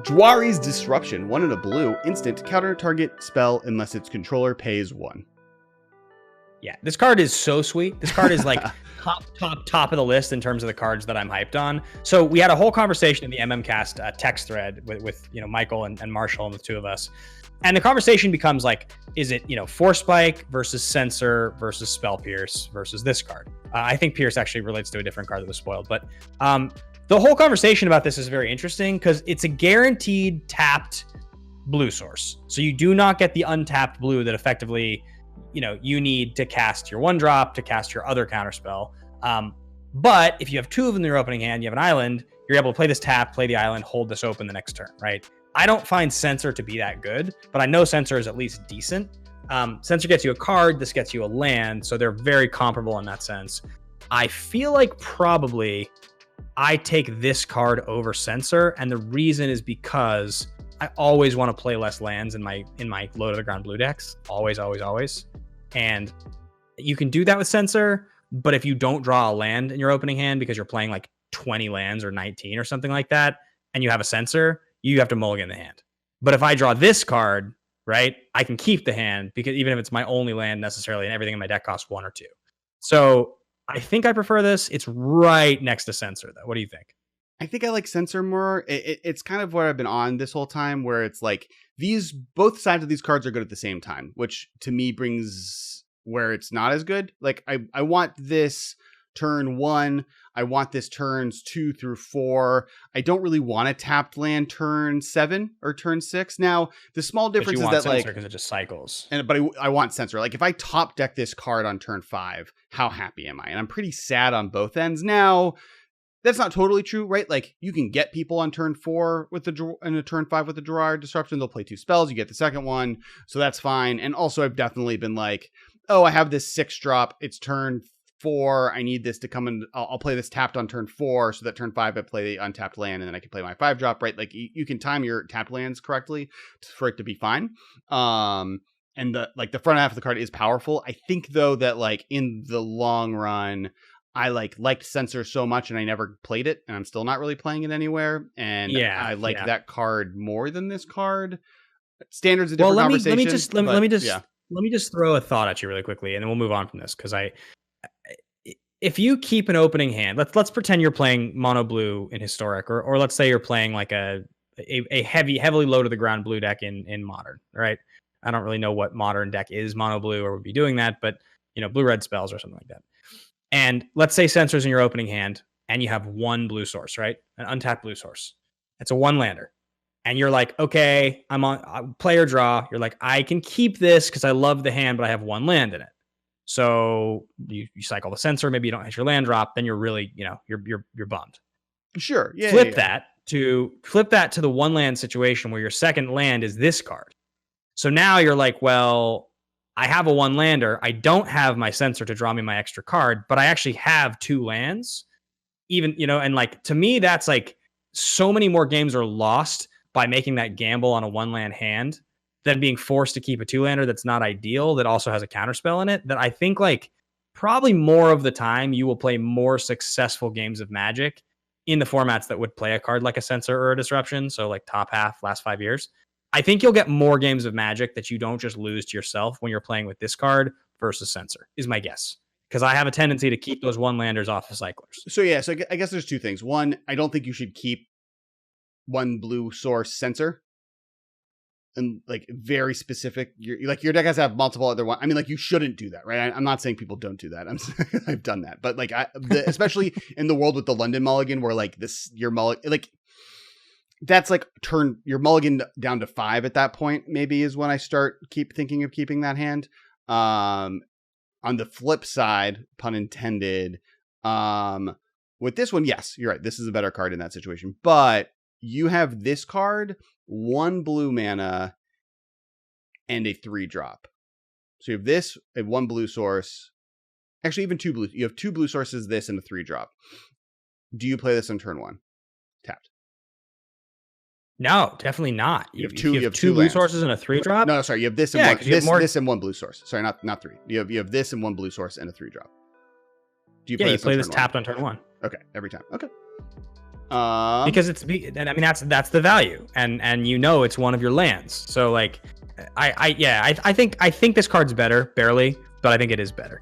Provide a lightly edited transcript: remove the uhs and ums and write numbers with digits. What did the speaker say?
Jwari's Disruption, 1 and a blue, instant, counter target spell unless its controller pays 1. Yeah, this card is so sweet. This card is like top of the list in terms of the cards that I'm hyped on. So we had a whole conversation in the MMCast text thread with Michael and Marshall and the two of us. And the conversation becomes like, is it, Force Spike versus Censor versus Spell Pierce versus this card? I think Pierce actually relates to a different card that was spoiled. But the whole conversation about this is very interesting because it's a guaranteed tapped blue source. So you do not get the untapped blue that effectively, you need to cast your 1-drop, to cast your other counterspell. But if you have 2 of them in your opening hand, you have an island, you're able to play this tap, play the island, hold this open the next turn, right? I don't find Censor to be that good, but I know Censor is at least decent. Censor gets you a card, this gets you a land, so they're very comparable in that sense. I feel like probably I take this card over Censor, and the reason is because I always want to play less lands in my low to the ground blue decks. Always. And you can do that with Censor, but if you don't draw a land in your opening hand because you're playing like 20 lands or 19 or something like that, and you have a Censor, you have to mulligan the hand. But if I draw this card, right, I can keep the hand because even if it's my only land necessarily and everything in my deck costs 1 or 2. So I think I prefer this. It's right next to Censor though. What do you think? I think I like Censor more. It's kind of where I've been on this whole time, where it's like both sides of these cards are good at the same time, which to me brings where it's not as good. Like I want this turn 1. I want this turns 2 through 4. I don't really want a tapped land turn 7 or turn 6. Now the small difference is that like because it just cycles. But I want Censor. Like if I top deck this card on turn 5, how happy am I? And I'm pretty sad on both ends now. That's not totally true, right? Like you can get people on turn 4 with and a turn 5 with the Jwari Disruption. They'll play 2 spells. You get the second one, so that's fine. And also, I've definitely been like, oh, I have this 6-drop. It's turn 4. I need this to come in. I'll play this tapped on turn 4, so that turn 5 I play the untapped land, and then I can play my 5-drop. Right? Like you can time your tapped lands correctly for it to be fine. And the front half of the card is powerful. I think though that like in the long run, I liked Censor so much and I never played it, and I'm still not really playing it anywhere. And I like that card more than this card. Standard's a different conversation. Let me just throw a thought at you really quickly, and then we'll move on from this. Because if you keep an opening hand, let's pretend you're playing mono blue in historic, or let's say you're playing like a heavily low to the ground blue deck in modern, right? I don't really know what modern deck is mono blue or would be doing that, but blue red spells or something like that. And let's say Censor's in your opening hand and you have 1 blue source, right? An untapped blue source. It's a 1-lander. And you're like, okay, I'm on player draw. You're like, I can keep this because I love the hand, but I have 1 land in it. So you cycle the Censor, maybe you don't hit your land drop, then you're really, you're bummed. Sure. Yeah. Flip that to the 1-land situation where your second land is this card. So now you're like, well, I have a 1-lander. I don't have my Censor to draw me my extra card, but I actually have 2 lands. Even, and like to me, that's like so many more games are lost by making that gamble on a 1-land hand than being forced to keep a 2-lander that's not ideal, that also has a counterspell in it. That I think like probably more of the time you will play more successful games of Magic in the formats that would play a card like a Censor or a Disruption. So like top half, last 5 years. I think you'll get more games of Magic that you don't just lose to yourself when you're playing with this card versus Censor, is my guess. Because I have a tendency to keep those 1-landers off of cyclers. So yeah, so I guess there's 2 things. One, I don't think you should keep 1 blue source Censor. And like very specific, your deck has to have multiple other one. I mean, like you shouldn't do that, right? I'm not saying people don't do that. I've done that, but like especially in the world with the London Mulligan, where like your mulligan, like that's like turn your mulligan down to 5 at that point. Maybe is when I start thinking of keeping that hand. On the flip side, pun intended, with this one, yes, you're right. This is a better card in that situation, but you have this card, 1 blue mana and a 3-drop. So you have this, a 1 blue source, actually even 2 blue. You have 2 blue sources, this and a 3-drop. Do you play this on turn 1? Tapped. No, definitely not. You have 2 blue sources and a 3-drop? No, sorry. You have this and this and 1 blue source. Sorry, not 3. You have this and 1 blue source and a 3-drop. Do you play this tapped on turn 1? Okay, every time. Okay. Because and I mean that's the value, and you know it's one of your lands. So like, I think this card's better, barely, but I think it is better.